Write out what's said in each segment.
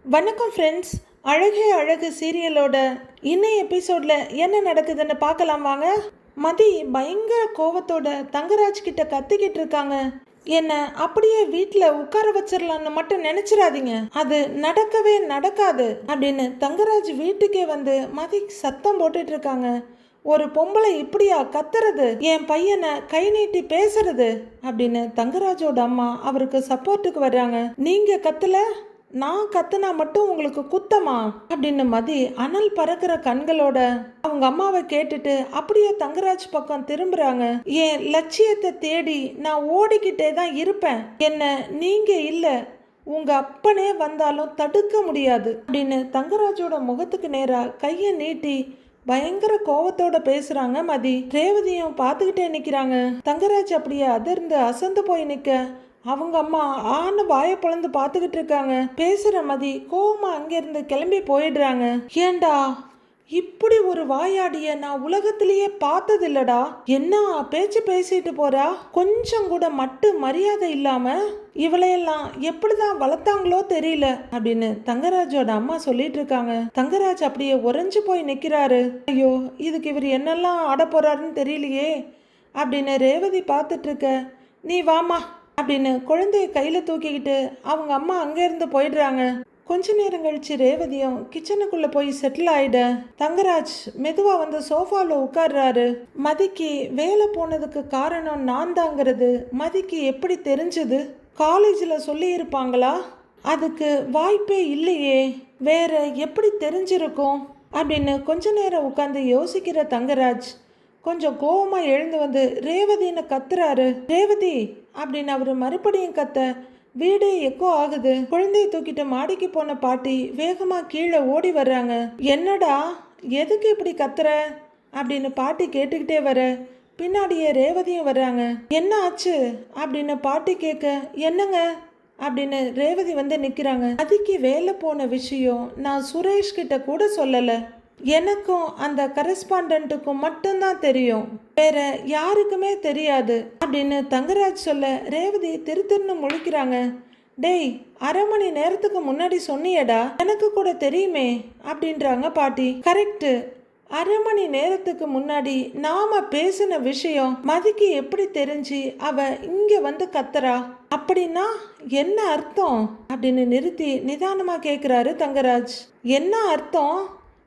வணக்கம் ஃப்ரெண்ட்ஸ். அழகே அழகு சீரியலோட இன்னைய எபிசோடில் என்ன நடக்குதுன்னு பார்க்கலாம் வாங்க. மதி பயங்கர கோவத்தோட தங்கராஜ் கிட்ட கத்திக்கிட்டு இருக்காங்க. என்ன அப்படியே வீட்டில் உட்கார வச்சிடலான்னு மட்டும் நினைச்சிடாதீங்க, அது நடக்கவே நடக்காது அப்படின்னு தங்கராஜ் வீட்டுக்கே வந்து மதி சத்தம் போட்டுட்டு இருக்காங்க. ஒரு பொம்பளை இப்படியா கத்துறது, என் பையனை கை நீட்டி பேசுறது அப்படின்னு தங்கராஜோட அம்மா அவருக்கு சப்போர்ட்டுக்கு வர்றாங்க. நீங்க கத்தல, நான் கத்துனா மட்டும் உங்களுக்கு குத்தமா அப்படின்னு மதி அனல் பறக்கிற கண்களோட அவங்க அம்மாவை கேட்டுட்டு அப்படியே தங்கராஜ் பக்கம் திரும்புறாங்க. என் லட்சியத்தை தேடி நான் ஓடிக்கிட்டே தான் இருப்பேன், என்ன நீங்க இல்ல உங்க அப்பனே வந்தாலும் தடுக்க முடியாது அப்படின்னு தங்கராஜோட முகத்துக்கு நேரா கையை நீட்டி பயங்கர கோவத்தோட பேசுறாங்க மதி. ரேவதியும் பார்த்துக்கிட்டே நிக்கிறாங்க. தங்கராஜ் அப்படியே அதிர்ந்து அசந்து போய் நிக்க அவங்க அம்மா ஆன்னு வாயை பொழந்து பார்த்துக்கிட்டு இருக்காங்க. பேசுற மதி கோவமா அங்கிருந்து கிளம்பி போயிடுறாங்க. ஏண்டா இப்படி ஒரு வாயாடிய நான் உலகத்திலேயே பார்த்தது இல்லடா, என்ன பேச்சு பேசிட்டு போறா, கொஞ்சம் கூட மட்டு மரியாதை இல்லாம இவளையெல்லாம் எப்படிதான் வளர்த்தாங்களோ தெரியல அப்படின்னு தங்கராஜோட அம்மா சொல்லிட்டு இருக்காங்க. தங்கராஜ் அப்படியே உறைஞ்சு போய் நிக்கிறாரு. ஐயோ, இதுக்கு இவர் என்னெல்லாம் ஆட போறாருன்னு தெரியலையே அப்படின்னு ரேவதி பார்த்துட்டு இருக்க. நீ வாமா அப்படின்னு குழந்தைய கையில் தூக்கிக்கிட்டு அவங்க அம்மா அங்கேருந்து போயிடுறாங்க. கொஞ்ச நேரம் கழிச்சு ரேவதியும் கிச்சனுக்குள்ளே போய் செட்டில் ஆயிட தங்கராஜ் மெதுவாக வந்து சோஃபாவில் உட்கார்றாரு. மதிக்கு வேலை போனதுக்கு காரணம் நான் தாங்கிறது மதிக்கு எப்படி தெரிஞ்சது? காலேஜில் சொல்லியிருப்பாங்களா? அதுக்கு வாய்ப்பே இல்லையே, வேற எப்படி தெரிஞ்சிருக்கும் அப்படின்னு கொஞ்ச நேரம் உட்காந்து யோசிக்கிற தங்கராஜ் கொஞ்சம் கோவமாக எழுந்து வந்து ரேவதின்னு கத்துறாரு. ரேவதி அப்படின்னு அவர் மறுபடியும் கத்த வீடு எக்கோ ஆகுது. குழந்தைய தூக்கிட்டு மாடிக்கு போன பாட்டி வேகமாக கீழே ஓடி வர்றாங்க. என்னடா எதுக்கு இப்படி கத்துற அப்படின்னு பாட்டி கேட்டுக்கிட்டே வர பின்னாடியே ரேவதியும் வர்றாங்க. என்ன ஆச்சு அப்படின்னு பாட்டி கேட்க என்னங்க அப்படின்னு ரேவதி வந்து நிற்கிறாங்க. அதுக்கு வேலை போன விஷயம் நான் சுரேஷ் கிட்ட கூட சொல்லலை, எனக்கும் அந்த கரஸ்பாண்டன்ட்டுக்கும் மட்டும்தான் தெரியும், வேற யாருக்குமே தெரியாது அப்படின்னு தங்கராஜ் சொல்ல ரேவதி திருன்னு முழிக்கிறாங்க. டேய், அரை மணி நேரத்துக்கு முன்னாடி சொன்னியடா, எனக்கு கூட தெரியுமே அப்படின்றாங்க பாட்டி. கரெக்டு, அரை மணி நேரத்துக்கு முன்னாடி நாம பேசின விஷயம் மதிக்கு எப்படி தெரிஞ்சு அவ இங்க வந்து கத்துறா, அப்படின்னா என்ன அர்த்தம் அப்படின்னு நிறுத்தி நிதானமா கேட்கிறாரு தங்கராஜ். என்ன அர்த்தம்?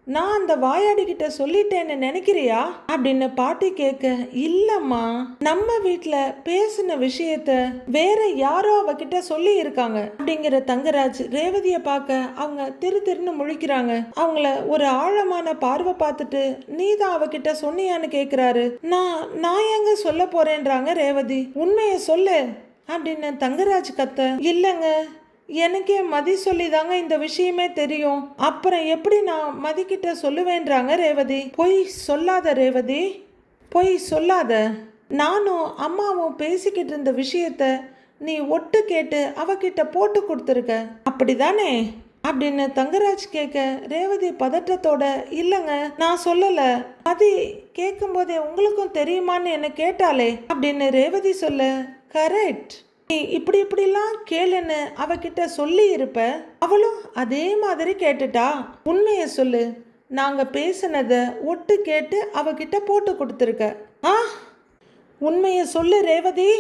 நான் அந்த வாயாடிக்கிட்ட சொல்லிட்டேன்னு நினைக்கிறியா அப்படின்னு பாட்டி கேட்க, இல்லம்மா, நம்ம வீட்டுல பேசின விஷயத்த வேற யாரோ அவகிட்ட சொல்லி இருக்காங்க அப்படிங்கிற தங்கராஜ் ரேவதிய பார்க்க அவங்க திருன்னு முழிக்கிறாங்க. அவங்கள ஒரு ஆழமான பார்வை பார்த்துட்டு நீதான் அவகிட்ட சொன்னியான்னு கேக்குறாரு. நான் எங்க சொல்ல போறேன்றாங்க ரேவதி. உண்மைய சொல்லு அப்படின்னு தங்கராஜ் கத்த, இல்லைங்க, எனக்கே மதி சொல்லி தாங்க இந்த விஷயமே தெரியும், அப்புறம் எப்படி நான் மதிக்கிட்ட சொல்லுவேன்றாங்க ரேவதி. பொய் சொல்லாத ரேவதி, பொய் சொல்லாத. நானும் அம்மாவும் பேசிக்கிட்டு இருந்த விஷயத்த நீ ஒட்டு கேட்டு அவகிட்ட போட்டு கொடுத்துருக்க, அப்படிதானே அப்படின்னு தங்கராஜ் கேட்க ரேவதி பதற்றத்தோட, இல்லைங்க நான் சொல்லலை, மதி கேட்கும்போதே உங்களுக்கும் தெரியுமான்னு என்ன கேட்டாலே அப்படின்னு ரேவதி சொல்ல, கரெக்ட், நீ இப்படிலாம் கேளுன்னு அவகிட்ட சொல்லி இருப்ப, அவளும் அதே மாதிரி கேட்டுட்டா. உண்மைய சொல்லு, நாங்க பேசினத ஒட்டு கேட்டு அவகிட்ட போட்டு கொடுத்துருக்க. உண்மைய சொல்லு ரேவதி,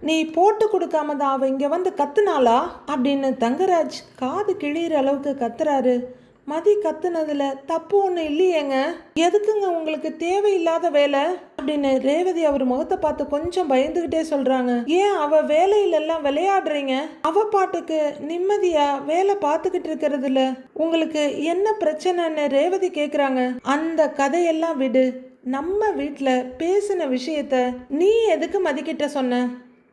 நீ போட்டு கொடுக்காம தான் அவ இங்க வந்து கத்துனாளா அப்படின்னு தங்கராஜ் காது கிழிகிற அளவுக்கு கத்துறாரு. மதி கத்துனதுல தப்பு ஒண்ணு இல்லையேங்க, எதுக்குங்க உங்களுக்கு தேவையில்லாத வேலை அப்படின்னு ரேவதி அவர் முகத்தை பார்த்து கொஞ்சம் பயந்துகிட்டே சொல்றாங்க. ஏன் அவ வேலையிலெல்லாம் விளையாடுறீங்க? அவ பாட்டுக்கு நிம்மதியா வேலை பார்த்துக்கிட்டு இருக்கிறதுல உங்களுக்கு என்ன பிரச்சனைன்னு ரேவதி கேக்குறாங்க. அந்த கதையெல்லாம் விடு, நம்ம வீட்டுல பேசின விஷயத்த நீ எதுக்கு மதிக்கிட்ட சொன்ன?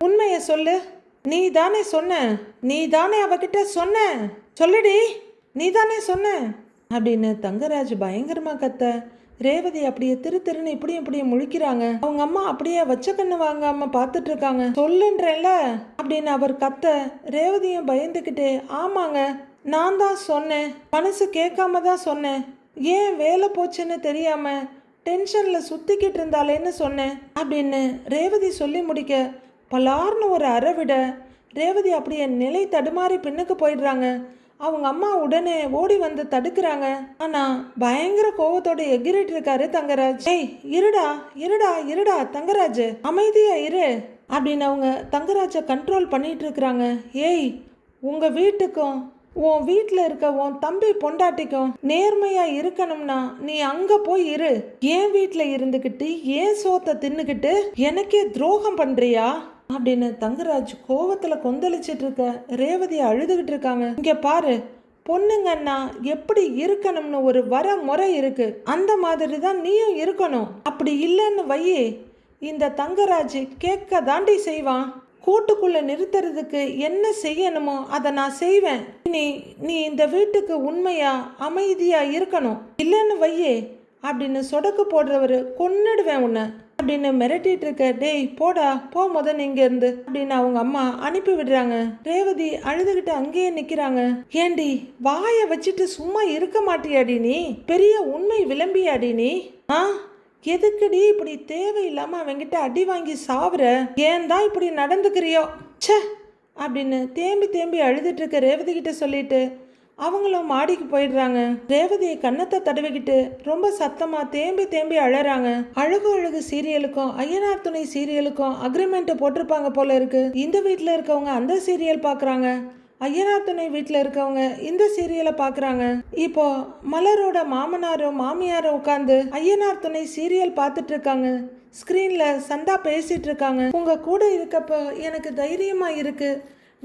உண்மைய சொல்லு, நீ தானே சொன்ன, நீ தானே அவகிட்ட சொன்ன, சொல்லுடி, நீ தானே சொன்ன அப்படின்னு தங்கராஜ் பயங்கரமா கத்த ரேவதி அப்படியே திருன்னு இப்படியும் முழிக்கிறாங்க. அவங்க அம்மா அப்படியே வச்ச கண்ணு வாங்காம பார்த்துட்டு இருக்காங்க. சொல்லுன்றேன்ல அப்படின்னு அவர் கத்த ரேவதியும் பயந்துக்கிட்டே, ஆமாங்க, நான் தான் சொன்னேன், மனசு கேட்காம தான் சொன்னேன், ஏன் வேலை போச்சுன்னு தெரியாம டென்ஷன்ல சுத்திக்கிட்டு இருந்தாலேன்னு சொன்னேன் அப்படின்னு ரேவதி சொல்லி முடிக்க பலார்னு ஒரு அரை விட ரேவதி அப்படியே நிலை தடுமாறி பின்னுக்கு போயிடுறாங்க. அவங்க அம்மா உடனே ஓடி வந்து தடுக்கிறாங்க. ஆனா பயங்கர கோவத்தோட எகிரிட்டு இருக்காரு தங்கராஜ். ஏய் இருடா இருடா இருடா தங்கராஜ், அமைதியா இரு அப்படின்னு அவங்க தங்கராஜை கண்ட்ரோல் பண்ணிட்டு இருக்கிறாங்க. ஏய் உங்க வீட்டுக்கும் உன் வீட்டில் இருக்க உன் தம்பி பொண்டாட்டிக்கும் நேர்மையா இருக்கணும்னா நீ அங்க போய் இரு. ஏன் வீட்டில் இருந்துக்கிட்டு ஏன் சோத்தை தின்னுக்கிட்டு எனக்கே துரோகம் பண்றியா அப்படின்னு தங்கராஜ் கோவத்துல கொந்தளிச்சிட்டு இருக்க ரேவதியை அழுதுகிட்டு இருக்காங்க. இங்க பாரு, பொண்ணுங்கன்னா எப்படி இருக்கணும்னு ஒரு முறை இருக்கு, அந்த மாதிரி தான் நீயும் இருக்கணும். அப்படி இல்லைன்னு வையே இந்த தங்கராஜ் கேட்க தாண்டி செய்வான். கூட்டுக்குள்ள நிறுத்துறதுக்கு என்ன செய்யணுமோ அதை நான் செய்வேன். நீ இந்த வீட்டுக்கு உண்மையா அமைதியா இருக்கணும், இல்லைன்னு வையே அப்படின்னு சொடக்கு போடுறவரு கொன்னுடுவேன் உன்னை அப்படின்னு மிரட்டிட்டு இருக்க. டேய் போடா போ முதல்ல இங்க இருந்து அப்படின்னு அவங்க அம்மா அனுப்பி விடுறாங்க. ரேவதி அழுதுகிட்டு அங்கேயே நிக்கிறாங்க. ஏண்டி வாய வச்சுட்டு சும்மா இருக்க மாட்டியாடி, நீ பெரிய உண்மை விளம்பியாடி நீ? எதுக்குடி இப்படி தேவையில்லாம அவங்கிட்ட அடி வாங்கி சாவுற? ஏன் தான் இப்படி நடந்துக்கிறியோ ச்சே அப்படின்னு தேம்பி தேம்பி அழுதுட்டு இருக்க ரேவதி கிட்ட சொல்லிட்டு அவங்களும் மாடிக்கு போயிடுறாங்க. ரேவதியை கன்னத்தை தடவிக்கிட்டு ரொம்ப சத்தமா தேம்பி தேம்பி அழறாங்க. அழகு அழகு சீரியலுக்கும் ஐயனார் துணை சீரியலுக்கும் அக்ரிமெண்ட் போட்டிருப்பாங்க போல இருக்கு. இந்த வீட்டில் இருக்கவங்க அந்த சீரியல் பாக்குறாங்க, ஐயனார் துணை வீட்டில் இருக்கவங்க இந்த சீரியலை பார்க்குறாங்க. இப்போ மலரோட மாமனாரும் மாமியாரும் உட்காந்து ஐயனார் துணை சீரியல் பார்த்துட்டு இருக்காங்க. ஸ்க்ரீன்ல சந்தா பேசிட்டு இருக்காங்க. உங்க கூட இருக்கப்போ எனக்கு தைரியமா இருக்கு,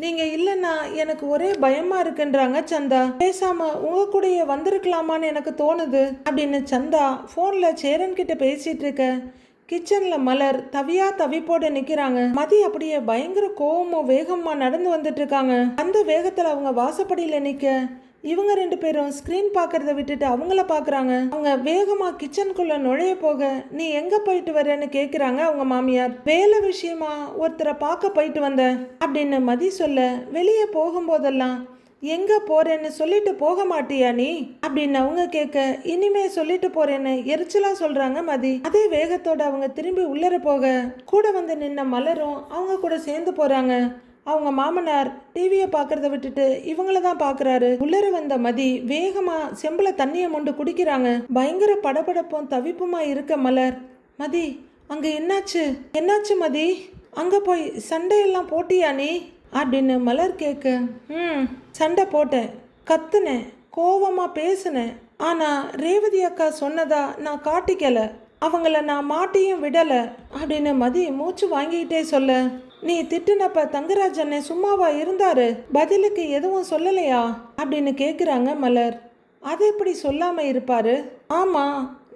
நீங்க இல்லைன்னா எனக்கு ஒரே பயமா இருக்குன்றாங்க சந்தா. பேசாம உங்க கூடயே வந்திருக்கலாமான்னு எனக்கு தோணுது அப்படின்னு சந்தா போன்ல சேரன் கிட்ட பேசிட்டு இருக்க. கிச்சன்ல மலர் தவிப்போட நிக்கிறாங்க. மதி அப்படியே பயங்கர கோவமோ வேகமா நடந்து வந்துட்டு இருக்காங்க. அந்த வேகத்துல அவங்க வாசப்படியில நிக்க இவங்க 2 பேரும் ஸ்கிரீன் பாக்குறத விட்டுட்டு அவங்கள பாக்குறாங்க. அவங்க வேகமா கிச்சனுக்குள்ள நுழைய போக நீ எங்க போயிட்டு வரேன்னு கேக்குறாங்க அவங்க மாமியார். வேலை விஷயமா ஒருத்தரை பார்க்க போயிட்டு வந்த அப்படின்னு மதி சொல்ல, வெளியே போகும்போதெல்லாம் எங்க போறேன்னு சொல்லிட்டு போக மாட்டியா நீ அப்படின்னு அவங்க கேட்க, இனிமே சொல்லிட்டு போறேன்னு எரிச்சலா சொல்றாங்க மதி. அதே வேகத்தோட அவங்க திரும்பி உள்ளர போக கூட வந்து நின்ன மலரும் அவங்க கூட சேர்ந்து போறாங்க. அவங்க மாமனார் டிவியை பார்க்கறத விட்டுட்டு இவங்கள தான் பார்க்குறாரு. உள்ளர வந்த மதி வேகமா செம்புல தண்ணியை மொண்டு குடிக்கிறாங்க. பயங்கர படபடப்பும் தவிப்புமா இருக்க மலர், மதி அங்க என்னாச்சு மதி, அங்க போய் சண்டையெல்லாம் போட்டியா நீ அப்படின்னு மலர் கேட்க, சண்டை போட்டேன், கத்துனேன், கோவமா பேசுனேன். ஆனா ரேவதி அக்கா சொன்னதா நான் காட்டிக்கல, அவங்கள நான் மாட்டியும் விடல அப்படின்னு மதி மூச்சு வாங்கிக்கிட்டே சொல்ல, நீ திட்டுனப்ப தங்கராஜ் அண்ணன் சும்மாவா இருந்தாரு, பதிலுக்கு எதுவும் சொல்லலையா அப்படின்னு கேக்குறாங்க மலர். அது எப்படி சொல்லாம இருப்பாரு? ஆமா,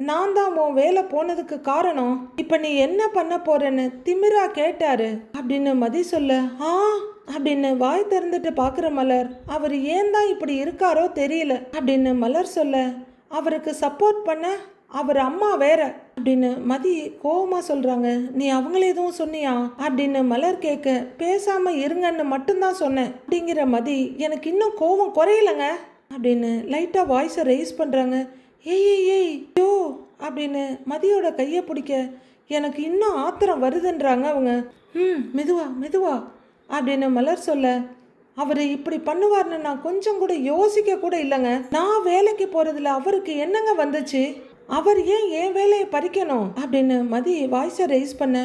நான் தான் உன் வேலை போனதுக்கு காரணம். இப்ப நீ என்ன பண்ண போறேன்னு திமிரா கேட்டாரு அப்படின்னு மதி சொல்ல, அப்படின்னு வாய் திறந்துட்டு பாக்குற மலர், அவர் ஏன் தான் இப்படி இருக்காரோ தெரியல அப்படின்னு மலர் சொல்ல, அவருக்கு சப்போர்ட் பண்ண அவர் அம்மா வேற அப்படின்னு மதி கோவமா சொல்றாங்க. நீ அவங்கள எதுவும் சொன்னியா அப்படின்னு மலர் கேட்க, பேசாம இருங்கன்னு மட்டும்தான் சொன்னேன் அப்படிங்கிற மதி, எனக்கு இன்னும் கோவம் குறையலங்க அப்படின்னு லைட்டா வாய்ஸை ரைஸ் பண்றாங்க. ஏய் யோ அப்படின்னு மதியோட கையை பிடிக்க, எனக்கு இன்னும் ஆத்திரம் வருதுன்றாங்க அவங்க. மெதுவா அப்படின்னு மலர் சொல்ல, அவர் இப்படி பண்ணுவார்னு நான் கொஞ்சம் கூட யோசிக்க கூட இல்லைங்க. நான் வேலைக்கு போறதுல அவருக்கு என்னங்க வந்துச்சு, அவர் ஏன் என் வேலையை பறிக்கணும் அப்படின்னு மதி வாய்ஸை ரைஸ் பண்ண,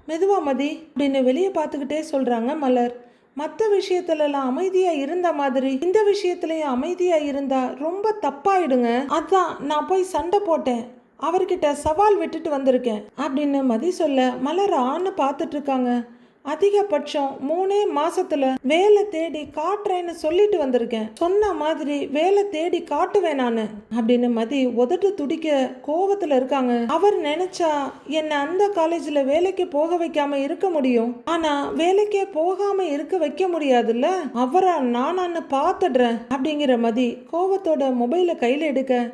மெதுவா மதி அப்படின்னு வெளியே பார்த்துக்கிட்டே சொல்றாங்க மலர். மற்ற விஷயத்துலலாம் அமைதியா இருந்த மாதிரி இந்த விஷயத்துலயும் அமைதியா இருந்தா ரொம்ப தப்பாயிடுங்க. அதான் நான் போய் சண்டை போட்டேன், அவர்கிட்ட சவால் விட்டுட்டு வந்திருக்கேன் அப்படின்னு மதி சொல்ல, மலர் ஆன்னு பார்த்துட்டு இருக்காங்க. அதிகபட்சம் 3 மாசத்துல வேலை தேடி காட்டுறேன்னு சொல்லிட்டு வந்திருக்கேன், சொன்ன மாதிரி வேலை தேடி காட்டுவேன் நானு அப்படின்னு மதி உதட்டு துடிக்க கோவத்துல இருக்காங்க. அவர் நினைச்சா என்ன அந்த காலேஜ்ல வேலைக்கு போக வைக்காம இருக்க முடியும், ஆனா வேலைக்கே போகாம இருக்க வைக்க முடியாதுல்ல, அவரா நானான்னு பாத்துடுறேன் அப்படிங்கிற மதி கோவத்தோட மொபைலை கையில எடுக்க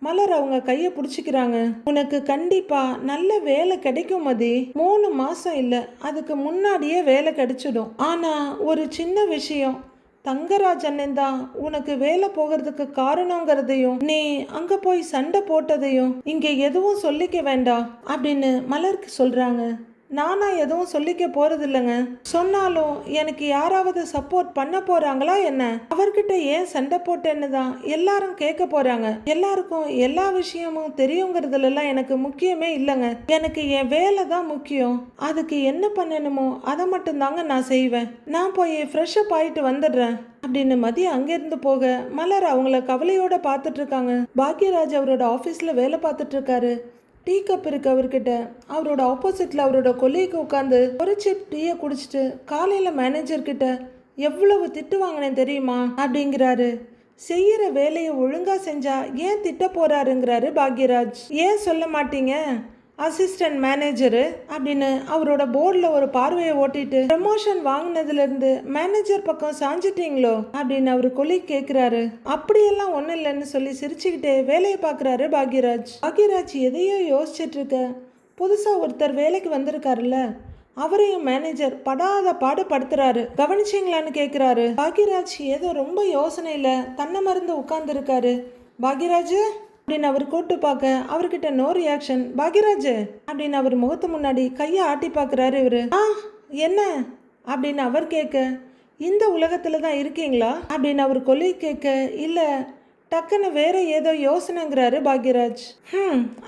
மலர் அவங்க கையை பிடிச்சிக்கிறாங்க. உனக்கு கண்டிப்பா நல்ல வேலை கிடைக்கும் மதி, 3 மாசம் இல்ல அதுக்கு முன்னாடியே வேலை கிடைச்சிடும். ஆனா ஒரு சின்ன விஷயம், தங்கராஜ் அண்ணன் தான் உனக்கு வேலை போகிறதுக்கு காரணங்கிறதையும் நீ அங்க போய் சண்டை போட்டதையும் இங்க எதுவும் சொல்லிக்க வேண்டாம் அப்படின்னு மலருக்கு சொல்றாங்க. நானா எதுவும் சொல்லிக்க போறது இல்லைங்க. சொன்னாலும் எனக்கு யாராவது சப்போர்ட் பண்ண போறாங்களா என்ன? அவர்கிட்ட ஏன் சண்டை போட்டேன்னு தான் எல்லாரும் கேட்க போறாங்க. எல்லாருக்கும் எல்லா விஷயமும் தெரியுங்கிறதுலாம் எனக்கு முக்கியமே இல்லைங்க. எனக்கு என் வேலை தான் முக்கியம். அதுக்கு என்ன பண்ணணுமோ அதை மட்டும் தாங்க நான் செய்வேன். நான் போய் ஃப்ரெஷ் அப் ஆயிட்டு வந்துடுறேன் அப்படின்னு மதி அங்கிருந்து போக மலர் அவங்கள கவலையோட பார்த்துட்டு இருக்காங்க. பாக்யராஜ் அவரோட ஆஃபீஸ்ல வேலை பார்த்துட்டு இருக்காரு. டீ கப் இருக்கு அவர்கிட்ட. அவரோட ஆப்போசிட்ல அவரோட கொல்லைக்கு உட்காந்து ஒரு சிப் டீயை குடிச்சிட்டு காலையில மேனேஜர் கிட்ட எவ்வளவு திட்டு வாங்கினேன் தெரியுமா அப்படிங்கிறாரு. செய்யற வேலையை ஒழுங்கா செஞ்சா ஏன் திட்ட போறாருங்கிறாரு பாக்யராஜ். ஏன் சொல்ல மாட்டீங்க அசிஸ்டன்ட் மேனேஜரு அப்படின்னு அவரோட போர்டில் ஒரு பார்வையை ஓட்டிட்டு ப்ரமோஷன் வாங்கினதுலேருந்து மேனேஜர் பக்கம் சாஞ்சிட்டீங்களோ அப்படின்னு அவர் கொலி கேட்குறாரு. அப்படியெல்லாம் ஒன்றும் இல்லைன்னு சொல்லி சிரிச்சுக்கிட்டே வேலையை பார்க்குறாரு பாக்யராஜ். பாக்யராஜ் எதையோ யோசிச்சுட்டு இருக்க புதுசாக ஒருத்தர் வேலைக்கு வந்திருக்காருல்ல, அவரையும் மேனேஜர் படாத பாடு படுத்துறாரு. கவனிச்சிங்களான்னு கேட்குறாரு. பாக்யராஜ் ஏதோ ரொம்ப யோசனையில் தன்னை மறந்து உட்கார்ந்துருக்காரு. பாக்யராஜ் அப்படின்னு அவர் கூட்டு பார்க்க அவர்கிட்ட நோ ரியாக்ஷன். பாக்யராஜ் அப்படின்னு அவர் முகத்து முன்னாடி கையை ஆட்டி பார்க்குறாரு இவரு. என்ன அப்படின்னு அவர் கேட்க, இந்த உலகத்துல தான் இருக்கீங்களா அப்படின்னு அவர் கொலை கேட்க, இல்லை டக்குன்னு வேற ஏதோ யோசனைங்கிறாரு பாக்யராஜ்.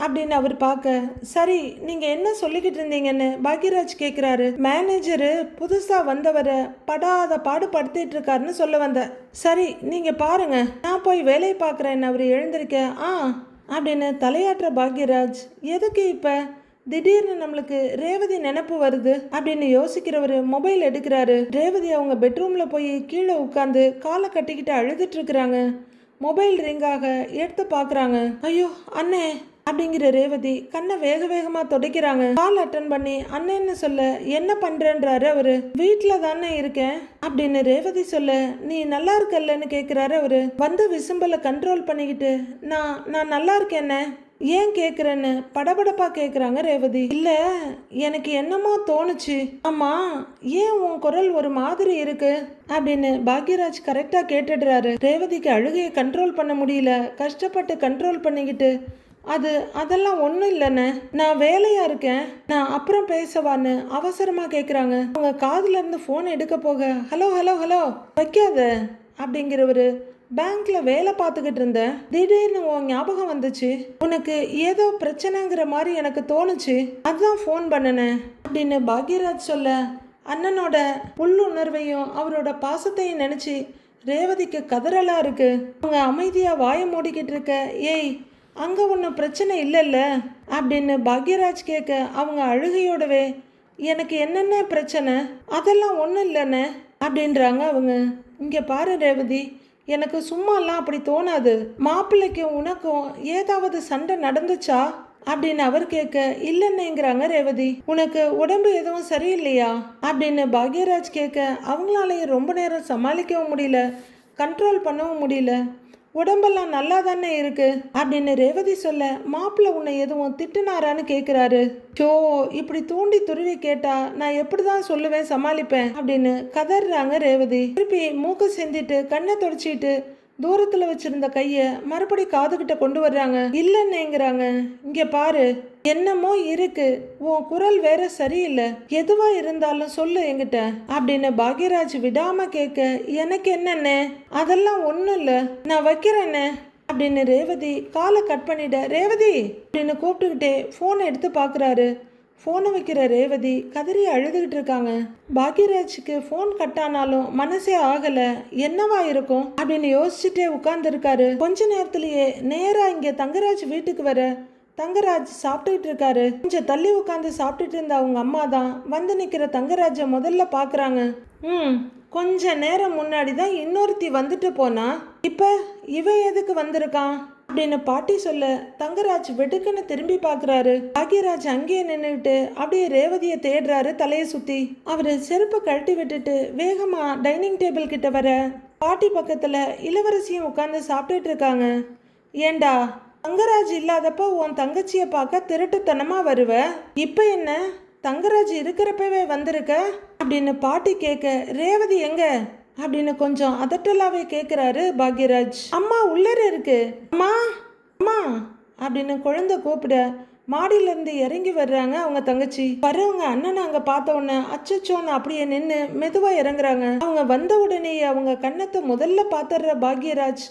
அப்படின்னு அவர் பார்க்க, சரி நீங்க என்ன சொல்லிக்கிட்டு இருந்தீங்கன்னு பாக்யராஜ் கேட்குறாரு. மேனேஜரு புதுசா வந்தவரை படாத பாடு படுத்திட்டு இருக்காருன்னு சொல்ல வந்த. சரி நீங்க பாருங்க, நான் போய் வேலையை பார்க்குறேன்னு அவர் எழுந்திருக்க. அப்படின்னு தலையாட்டுற பாக்யராஜ், எதுக்கு இப்ப திடீர்னு நம்மளுக்கு ரேவதி நினைப்பு வருது அப்படின்னு யோசிக்கிறவர் மொபைல் எடுக்கிறாரு. ரேவதி அவங்க பெட்ரூம்ல போய் கீழே உட்காந்து காலை கட்டிக்கிட்டு அழுதுட்டு இருக்கிறாங்க. மொபைல் ரிங்காக எடுத்து பார்க்குறாங்க. ஐயோ அண்ணே அப்படிங்கிற ரேவதி கண்ணை வேக வேகமாக துடைக்கிறாங்க. கால் அட்டன் பண்ணி அண்ணன்னு சொல்ல, என்ன பண்ணுறன்றாரு அவரு. வீட்டில் தானே இருக்கேன் அப்படின்னு ரேவதி சொல்ல, நீ நல்லா இருக்கல்லன்னு கேட்குறாரு அவரு. வந்து விசும்பலை கண்ட்ரோல் பண்ணிக்கிட்டு, நான் நல்லா இருக்கேன்னு ஏன் கேட்குறேன்னு படபடப்பா கேட்குறாங்க ரேவதி. இல்லை எனக்கு என்னமோ தோணுச்சு. ஆமா ஏன் உன் குரல் ஒரு மாதிரி இருக்கு அப்படின்னு பாக்யராஜ் கரெக்டாக கேட்டுடுறாரு. ரேவதிக்கு அழுகையை கண்ட்ரோல் பண்ண முடியல. கஷ்டப்பட்டு கண்ட்ரோல் பண்ணிக்கிட்டு, அதெல்லாம் ஒன்றும் இல்லைண்ணே, நான் வேலையா இருக்கேன், நான் அப்புறம் பேசவான்னு அவசரமாக கேட்குறாங்க. அவங்க காதுல இருந்து ஃபோன் எடுக்க போக, ஹலோ ஹலோ ஹலோ வைக்காத அப்படிங்கிறவரு, பேங்க்ல வேலை பார்த்துக்கிட்டு இருந்தேன், திடீர்னு உன் ஞாபகம் வந்துச்சு, உனக்கு ஏதோ பிரச்சனைங்கிற மாதிரி எனக்கு தோணுச்சு, அதான் ஃபோன் பண்ணினேன் அப்படின்னு பாக்யராஜ் சொல்ல, அண்ணனோட உள்ளுணர்வையும் அவரோட பாசத்தையும் நினைச்சு ரேவதிக்கு கதறலா இருக்கு. அவங்க அமைதியா வாயை மூடிக்கிட்டு இருக்க, ஏய் அங்க ஒன்றும் பிரச்சனை இல்லைல்ல அப்படின்னு பாக்யராஜ் கேட்க, அவங்க அழுகையோடவே, எனக்கு என்னென்ன பிரச்சனை, அதெல்லாம் ஒன்றும் இல்லைண்ணே அப்படின்றாங்க அவங்க. இங்கே பாரு ரேவதி, எனக்கு சும்மாலாம் அப்படி தோணாது. மாப்பிள்ளைக்கும் உனக்கும் ஏதாவது சண்டை நடந்துச்சா அப்படின்னு அவர் கேட்க, இல்லைன்னுங்கிறாங்க ரேவதி. உனக்கு உடம்பு எதுவும் சரியில்லையா அப்படின்னு பாக்யராஜ் கேட்க, அவங்களாலையும் ரொம்ப நேரம் சமாளிக்கவும் முடியல, கண்ட்ரோல் பண்ணவும் முடியல. உடம்பெல்லாம் நல்லா தானே இருக்கு அப்படின்னு ரேவதி சொல்ல, மாப்பிள்ளை உன்னை எதுவும் திட்டுனாரான்னு கேட்குறாரு. சோ இப்படி தூண்டி துருவி கேட்டா நான் எப்படிதான் சொல்லுவேன், சமாளிப்பேன் அப்படின்னு கதறாங்க ரேவதி. திருப்பி மூக்கு செஞ்சிட்டு கண்ணை தொடச்சிட்டு தூரத்துல வச்சிருந்த கைய மறுபடி காதுகிட்ட கொண்டு வர்றாங்க. இல்லைன்னுங்கிறாங்க. இங்க பாரு, என்னமோ இருக்கு, உன் குரல் வேற சரியில்லை, எதுவா இருந்தாலும் சொல்லு என்கிட்ட அப்படின்னு பாக்யராஜ் விடாம கேட்க, எனக்கு என்னன்னு, அதெல்லாம் ஒன்றும் இல்லை, நான் வைக்கிறேன்னு அப்படின்னு ரேவதி காலை கட் பண்ணிட. ரேவதி அப்படின்னு கூப்பிட்டுக்கிட்டே ஃபோனை எடுத்து பார்க்குறாரு. ஃபோனை வைக்கிற ரேவதி கதறி அழுதுகிட்டு இருக்காங்க. பாக்யராஜுக்கு ஃபோன் கட் ஆனாலும் மனசே ஆகலை, என்னவா இருக்கும் அப்படின்னு யோசிச்சுட்டே உட்கார்ந்துருக்காரு. கொஞ்ச நேரத்திலேயே நேராக இங்கே தங்கராஜ் வீட்டுக்கு வர, தங்கராஜ் சாப்பிட்டுக்கிட்டு இருக்காரு. கொஞ்சம் தள்ளி உட்காந்து சாப்பிட்டுட்டு இருந்த அவங்க அம்மா தான் வந்து நிற்கிற தங்கராஜை முதல்ல பார்க்குறாங்க. கொஞ்ச நேரம் முன்னாடி தான் இன்னொருத்தி வந்துட்டு போனா, இப்போ இவன் எதுக்கு வந்திருக்கான் அப்படின்னு பாட்டி சொல்ல, தங்கராஜ் வெடுக்குன்னு திரும்பி பார்க்குறாரு. பாக்யராஜ் அங்கேயே நின்றுட்டு அப்படியே ரேவதியை தேடுறாரு தலையை சுற்றி. அவர் செருப்பை கழட்டி விட்டுட்டு வேகமா டைனிங் டேபிள் கிட்ட வர, பாட்டி பக்கத்தில் இளவரசியும் உட்காந்து சாப்பிட்டுட்டு இருக்காங்க. ஏண்டா தங்கராஜ் இல்லாதப்போ உன் தங்கச்சியை பார்க்க திருட்டுத்தனமா வருவ, இப்போ என்ன தங்கராஜ் இருக்கிறப்பவே வந்திருக்க அப்படின்னு பாட்டி கேட்க, ரேவதி எங்க அப்படின்னு கொஞ்சம் அதட்டலாவே கேட்குறாரு பாக்யராஜ். அம்மா உள்ளர இருக்கு, அம்மா அம்மா அப்படின்னு குழந்தை கூப்பிட, மாடியில இருந்து இறங்கி வர்றாங்க அவங்க தங்கச்சி. வர்றவங்க அண்ணனை அங்க பார்த்த உடனே அச்சச்சோன்னு அப்படியே நின்று மெதுவா இறங்குறாங்க. அவங்க வந்த உடனே அவங்க கன்னத்தை முதல்ல பார்த்துடுற பாக்யராஜ்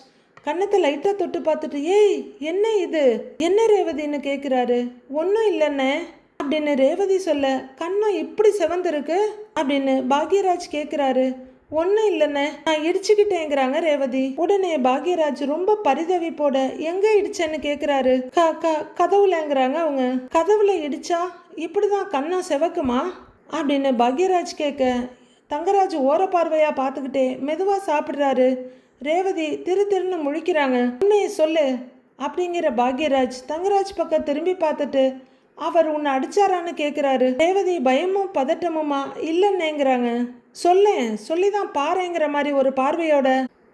கன்னத்தை லைட்டா தொட்டு பார்த்துட்டு, ஏய் என்ன இது, என்ன ரேவதின்னு கேட்குறாரு. ஒன்றும் இல்லைண்ணே அப்படின்னு ரேவதி சொல்ல, கண்ணம் இப்படி செவந்திருக்கு அப்படின்னு பாக்யராஜ் கேட்குறாரு. ஒன்றும் இல்லைண்ணே நான் இடிச்சுக்கிட்டேங்கிறாங்க ரேவதி. உடனே பாக்யராஜ் ரொம்ப பரிதவிப்போட எங்க இடிச்சேன்னு கேட்குறாரு. கதவுலங்கிறாங்க அவங்க. கதவுல இடிச்சா இப்படிதான் கண்ணம் செவக்குமா அப்படின்னு பாக்யராஜ் கேட்க, தங்கராஜ் ஓர பார்வையா பார்த்துக்கிட்டே மெதுவா சாப்பிட்றாரு. ரேவதி திருன்னு முழிக்கிறாங்க. உண்மையை சொல்லு அப்படிங்கிற பாக்யராஜ் தங்கராஜ் பக்கம் திரும்பி பார்த்துட்டு, அவர் உன்னை அடிச்சாரான்னு கேட்குறாரு. ரேவதி பயமும் பதட்டமுமா இல்லைன்னேங்கிறாங்க. சொல்லிதான் பாருங்கிற மாதிரி ஒரு பார்வையோட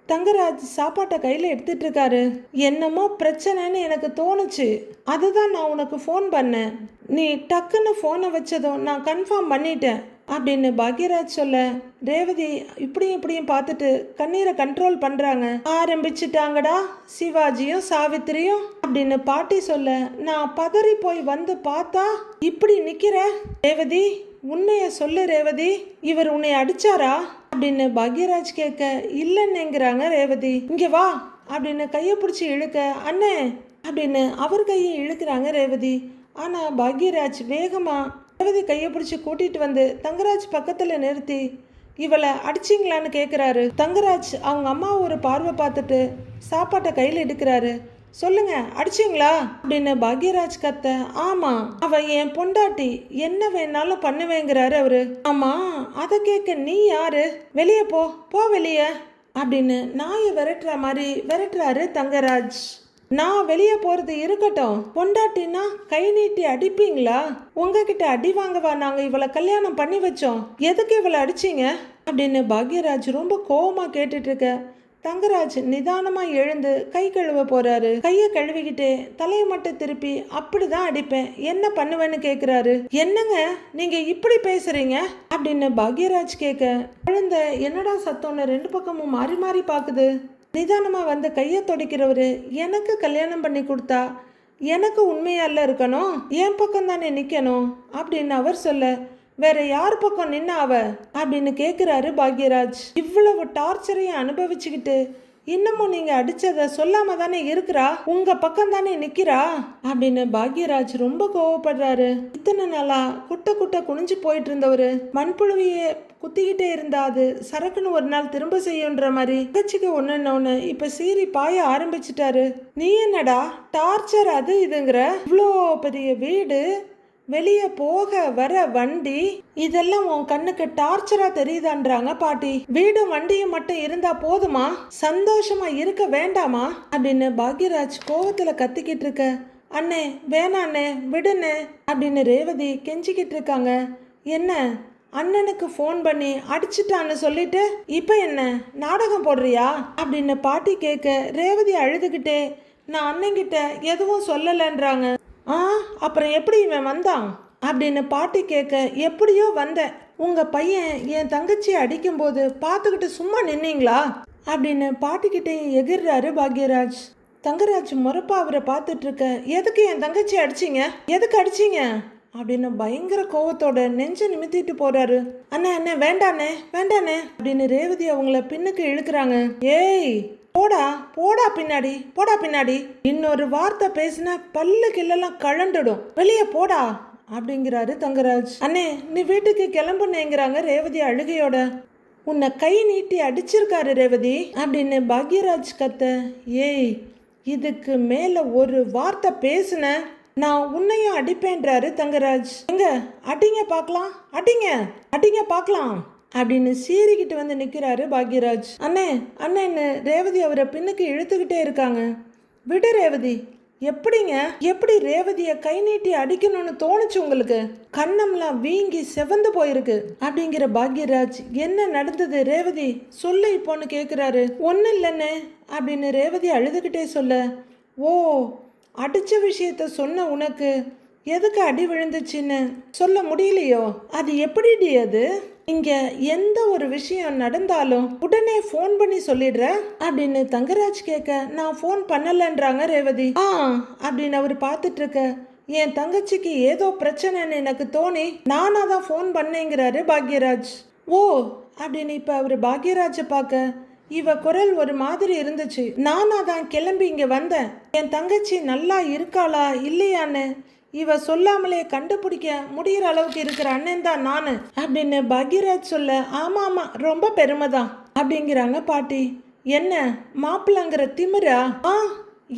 தங்கராஜ் சாப்பாட்டை கையில் எடுத்துட்டு இருக்காரு. என்னமோ பிரச்சனைன்னு எனக்கு தோணுச்சு, அதுதான் நான் உனக்கு ஃபோன் பண்ணேன். நீ டக்குன்னு ஃபோனை வச்சதும் நான் கன்ஃபார்ம் பண்ணிட்டேன் அப்படின்னு பாக்யராஜ் சொல்ல, ரேவதி இப்படியும் பார்த்துட்டு கண்ணீரை கண்ட்ரோல் பண்றாங்க. ஆரம்பிச்சுட்டாங்கடா சிவாஜியும் சாவித்திரியும் அப்படின்னு பாட்டி சொல்ல, நான் பதறி போய் வந்து பார்த்தா இப்படி நிக்கிற. ரேவதி உண்மைய சொல்லு ரேவதி, இவர் உன்னை அடிச்சாரா அப்படின்னு பாக்யராஜ் கேட்க, இல்லைன்னுங்கிறாங்க ரேவதி. இங்க வா அப்படின்னு கையை பிடிச்சி இழுக்க, அண்ணே அப்படின்னு அவர் கையை இழுக்கிறாங்க ரேவதி. ஆனா பாக்யராஜ் வேகமா ரேவதி கையை பிடிச்சி கூட்டிட்டு வந்து தங்கராஜ் பக்கத்துல நிறுத்தி, இவளை அடிச்சிங்களான்னு கேட்குறாரு. தங்கராஜ் அவங்க அம்மா ஒரு பார்வை பார்த்துட்டு சாப்பாட்டை கையில் எடுக்கிறாரு. சொல்லுங்க அடிச்சிங்களா அப்படின்னு பாக்யராஜ் கத்த, ஆமா அவ என் பொண்டாட்டி, என்ன வேணாலும் பண்ணுவேங்கிறாரு அவரு. ஆமா அதை கேட்க நீ யாரு, வெளியே போ வெளியே அப்படின்னு நாயை விரட்டுற மாதிரி விரட்டுறாரு தங்கராஜ். நான் வெளியே போறது இருக்கட்டும், பொண்டாட்டினா கை நீட்டி அடிப்பீங்களா, உங்ககிட்ட அடி வாங்கவா நாங்க இவளை கல்யாணம் பண்ணி வச்சோம், எதுக்கு இவளை அடிச்சிங்க அப்படின்னு பாக்யராஜ் ரொம்ப கோவமா கேட்டுட்டு இருக்க, தங்கராஜ் நிதானமா எழுந்து கை கழுவ போறாரு. கைய கழுவிக்கிட்டே தலையை மட்டும் திருப்பி அப்படிதான் அடிப்பேன், என்ன பண்ணுவேன்னு கேக்குறாரு. என்னங்க நீங்க இப்படி பேசுறீங்க அப்படின்னு பாக்யராஜ் கேட்க, குழந்தை என்னடா சத்தம்னு ரெண்டு பக்கமும் மாறி மாறி பாக்குது. நிதானமா வந்து கையை தொடைக்கிறவரு, எனக்கு கல்யாணம் பண்ணி கொடுத்தா எனக்கு உண்மையால இருக்கணும், என் பக்கம் தானே நிக்கணும் அப்படின்னு அவர் சொல்ல, வேற யார் பக்கம் நின்ன அவ அப்படின்னு கேட்குறாரு பாக்யராஜ். இவ்வளவு டார்ச்சரையும் அனுபவிச்சுக்கிட்டு இன்னமும் நீங்க அடிச்சத சொல்லாம தானே இருக்கிறா, உங்க பக்கம் தானே நிக்கிறா அப்படின்னு பாக்யராஜ் ரொம்ப கோவப்படுறாரு. இத்தனை நாளா குட்ட குனிஞ்சு போயிட்டு இருந்தவரு மண்புழுவியே குத்திக்கிட்டே இருந்தா அது சரக்குன்னு ஒரு நாள் திரும்ப செய்யுன்ற மாதிரி கட்சிக்கு ஒண்ணு இப்ப சீறி பாய ஆரம்பிச்சிட்டாரு. நீ என்னடா டார்ச்சர் அது இதுங்கிற, இவ்வளோ பெரிய வீடு, வெளியே போக வர வண்டி, இதெல்லாம் உன் கண்ணுக்கு டார்ச்சரா தெரியுதான்றாங்க பாட்டி. வீடும் வண்டியும் மட்டும் இருந்தா போதுமா, சந்தோஷமா இருக்க வேண்டாமா அப்படின்னு பாக்யராஜ் கோவத்துல கத்திக்கிட்டு இருக்க, அண்ணே வேணாண்ணே விடுண்ணே அப்படின்னு ரேவதி கெஞ்சிக்கிட்டு இருக்காங்க. என்ன அண்ணனுக்கு ஃபோன் பண்ணி அடிச்சிட்டான்னு சொல்லிட்டு இப்ப என்ன நாடகம் போடுறியா அப்படின்னு பாட்டி கேட்க, ரேவதி அழுதுகிட்டே நான் அண்ணன்கிட்ட எதுவும் சொல்லலைன்றாங்க. அப்புறம் எப்படி இவன் வந்தான் அப்படின்னு பாட்டி கேட்க, எப்படியோ வந்தேன், உங்க பையன் என் தங்கச்சியை அடிக்கும்போது பார்த்துக்கிட்டு சும்மா நின்னீங்களா அப்படின்னு பாட்டிக்கிட்டையும் எகிர்றாரு பாக்யராஜ். தங்கராஜ் முறப்பா அவரை பார்த்துட்டு இருக்க, எதுக்கு என் தங்கச்சி அடிச்சிங்க, எதுக்கு அடிச்சிங்க அப்படின்னு பயங்கர கோவத்தோட நெஞ்ச நிமித்திட்டு போறாரு. அண்ணே வேண்டாண்ணே அப்படின்னு ரேவதி அவங்கள பின்னுக்கு இழுக்கிறாங்க. ஏய் போடா பின்னாடி, இன்னொரு வார்த்தை பேசினா பல்லு கிள்ளெல்லாம் கழண்டுடும், வெளியே போடா அப்படிங்கிறாரு தங்கராஜ். அண்ணே நீ வீட்டுக்கு கிளம்புனேங்கிறாங்க ரேவதி அழுகையோட. உன்னை கை நீட்டி அடிச்சிருக்காரு ரேவதி அப்படின்னு பாக்யராஜ் கத்த, ஏய் இதுக்கு மேல ஒரு வார்த்தை பேசுன நான் உன்னையும் அடிப்பேன்றாரு தங்கராஜ். எங்க அடிங்க பார்க்கலாம் அப்படின்னு சீறிக்கிட்டு வந்து நிற்கிறாரு பாக்யராஜ். அண்ணேன்னு ரேவதி அவரை பின்னுக்கு இழுத்துக்கிட்டே இருக்காங்க. விடு ரேவதி, எப்படி ரேவதியை கை நீட்டி அடிக்கணும்னு தோணுச்சு உங்களுக்கு, கண்ணம்லாம் வீங்கி செவந்து போயிருக்கு அப்படிங்கிற பாக்யராஜ். என்ன நடந்தது ரேவதி சொல்லு இப்போன்னு கேட்குறாரு. ஒன்றும் இல்லைண்ணே அப்படின்னு ரேவதி அழுதுகிட்டே சொல்ல, ஓ அடித்த விஷயத்த சொன்ன உனக்கு எதுக்கு அடி விழுந்துச்சுன்னு சொல்ல முடியலையோ, அது எப்படிடி அது, இங்க எந்த ஒரு விஷயம் நடந்தாலும் உடனே ஃபோன் பண்ணி சொல்லிடுற அப்படின்னு தங்கராஜ் கேட்க, நான் ஃபோன் பண்ணலன்றாங்க ரேவதி. அப்படின்னு அவர் பார்த்துட்டு இருக்க, என் தங்கச்சிக்கு ஏதோ பிரச்சனைன்னு எனக்கு தோணி நானா தான் ஃபோன் பண்ணேங்கிறாரு பாக்யராஜ். ஓ அப்படின்னு இப்ப அவரு பாக்யராஜை பார்க்க இவ குரல் ஒரு மாதிரி இருந்துச்சு. நானா தான் கிளம்பி இங்க வந்தேன். என் தங்கச்சி நல்லா இருக்காளா இல்லையான்னு இவ சொல்லாமலே கண்டுபிடிக்க முடிகிற அளவுக்கு இருக்கிற அண்ணன் தான் நானு அப்படின்னு பாக்யராஜ் சொல்ல, ஆமா ஆமா ரொம்ப பெருமைதான் அப்படிங்கிறாங்க பாட்டி. என்ன மாப்பிள்ளங்கிற திமிரா?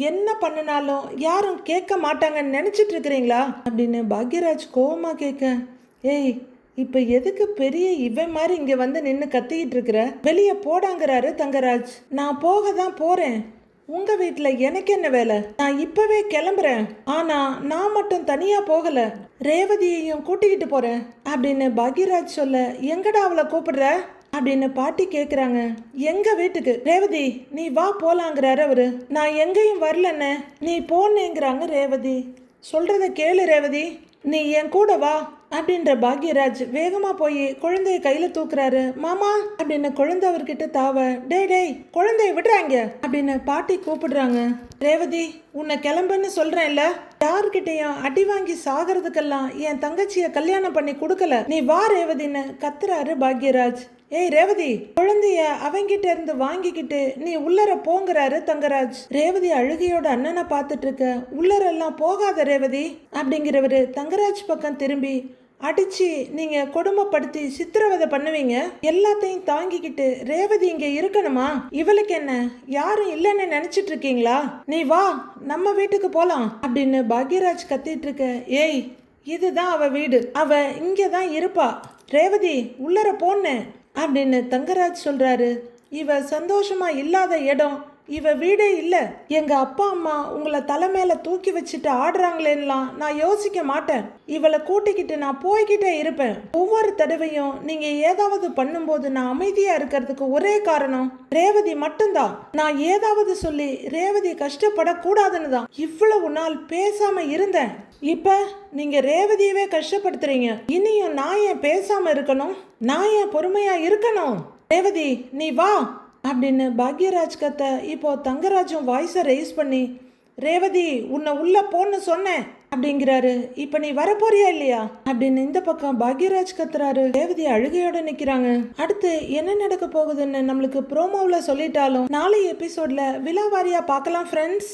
என்ன பண்ணினாலும் யாரும் கேட்க மாட்டாங்கன்னு நினைச்சிட்டு இருக்கிறீங்களா அப்படின்னு பாக்யராஜ் கோவமா கேட்க, ஏய் இப்ப எதுக்கு பெரிய இவன் மாதிரி இங்க வந்து நின்று கத்திக்கிட்டு இருக்கிற? வெளியே போடாங்கிறாரு தங்கராஜ். நான் போக தான் போறேன். உங்க வீட்டுல எனக்கு என்ன வேலை? நான் இப்பவே கிளம்புறேன். ஆனா நான் மட்டும் தனியா போகல, ரேவதியையும் கூட்டிக்கிட்டு போறேன் அப்படின்னு பாக்யராஜ் சொல்ல, எங்கடா அவளை கூப்பிடுற அப்படின்னு பாட்டி கேக்குறாங்க. எங்க வீட்டுக்கு. ரேவதி நீ வா போலாங்கிறாரு அவரு. நான் எங்கேயும் வரலன்னு நீ போனேங்கிறாங்க ரேவதி. சொல்றத கேளு ரேவதி, நீ என் கூட வா அப்படின்ற பாக்யராஜ் வேகமா போய் குழந்தைய கையில தூக்குறாரு. மாமா அப்படின்னு குழந்தை அவர்கிட்ட தாவ, டேய் டேய் குழந்தைய விடுறாங்க அப்படின்னு பாட்டி கூப்பிடுறாங்க. ரேவதி உன்னை கிளம்புன்னு சொல்றேன்ல, யாருக்கிட்டையும் அடி வாங்கி சாகிறதுக்கெல்லாம் என் தங்கச்சிய கல்யாணம் பண்ணி கொடுக்கல, நீ வா ரேவதின்னு கத்துறாரு பாக்யராஜ். ஏய் ரேவதி குழந்தைய அவங்கிட்ட இருந்து வாங்கிக்கிட்டு நீ உள்ளர போங்கிறாரு தங்கராஜ். ரேவதி அழுகையோட அண்ணனை பார்த்துட்டு இருக்க, உள்ளரெல்லாம் போகாத ரேவதி அப்படிங்கிறவரு தங்கராஜ் பக்கம் திரும்பி, அடிச்சு நீங்க கொடுமைப்படுத்தி சித்திரவதை பண்ணுவீங்க, எல்லாத்தையும் தாங்கிக்கிட்டு ரேவதி இங்க இருக்கணுமா? இவளுக்கு என்ன யாரும் இல்லைன்னு நினைச்சிட்டு இருக்கீங்களா? நீ வா நம்ம வீட்டுக்கு போலாம் அப்படின்னு பாக்யராஜ் கத்திட்டு இருக்க. ஏய் இதுதான் அவ வீடு, அவ இங்கதான் இருப்பா, ரேவதி உள்ளர போன்னு அப்படின்னு தங்கராஜ் சொல்றாரு. இவ சந்தோஷமா இல்லாத இடம் இவ வீடே இல்ல. எங்க அப்பா அம்மா உங்களை தலை மேல தூக்கி வச்சுட்டு ஆடுறாங்களேன்னுலாம் நான் யோசிக்க மாட்டேன். இவளை கூட்டிக்கிட்டு நான் போய்கிட்டே இருப்பேன். ஒவ்வொரு தடவையும் நீங்க ஏதாவது பண்ணும்போது நான் அமைதியா இருக்கிறதுக்கு ஒரே காரணம் ரேவதி மட்டும்தான். நான் ஏதாவது சொல்லி ரேவதி கஷ்டப்படக்கூடாதுன்னு தான் இவ்வளவு நாள் பேசாம இருந்தேன். இப்ப நீங்க ரேவதியவே கஷ்டப்படுத்துறீங்க. இனியும் நான் ஏன் பேசாம இருக்கணும்? நான் ஏன் பொறுமையா இருக்கணும்? ரேவதி நீ வா அப்படின்னு பாக்யராஜ் கத்த, இப்போ தங்கராஜும் வாய்ஸை ரைஸ் பண்ணி, ரேவதி உன்னை உள்ள போன்னு சொன்னேன் அப்படிங்கிறாரு. இப்ப நீ வரப்போறியா இல்லையா அப்படின்னு இந்த பக்கம் பாக்யராஜ் கத்துறாரு. ரேவதி அழுகையோட நிக்கிறாங்க. அடுத்து என்ன நடக்க போகுதுன்னு நம்மளுக்கு ப்ரோமோவில் சொல்லிட்டாலும் நாளை எபிசோட்ல விலாவாரியா பார்க்கலாம் ஃப்ரெண்ட்ஸ்.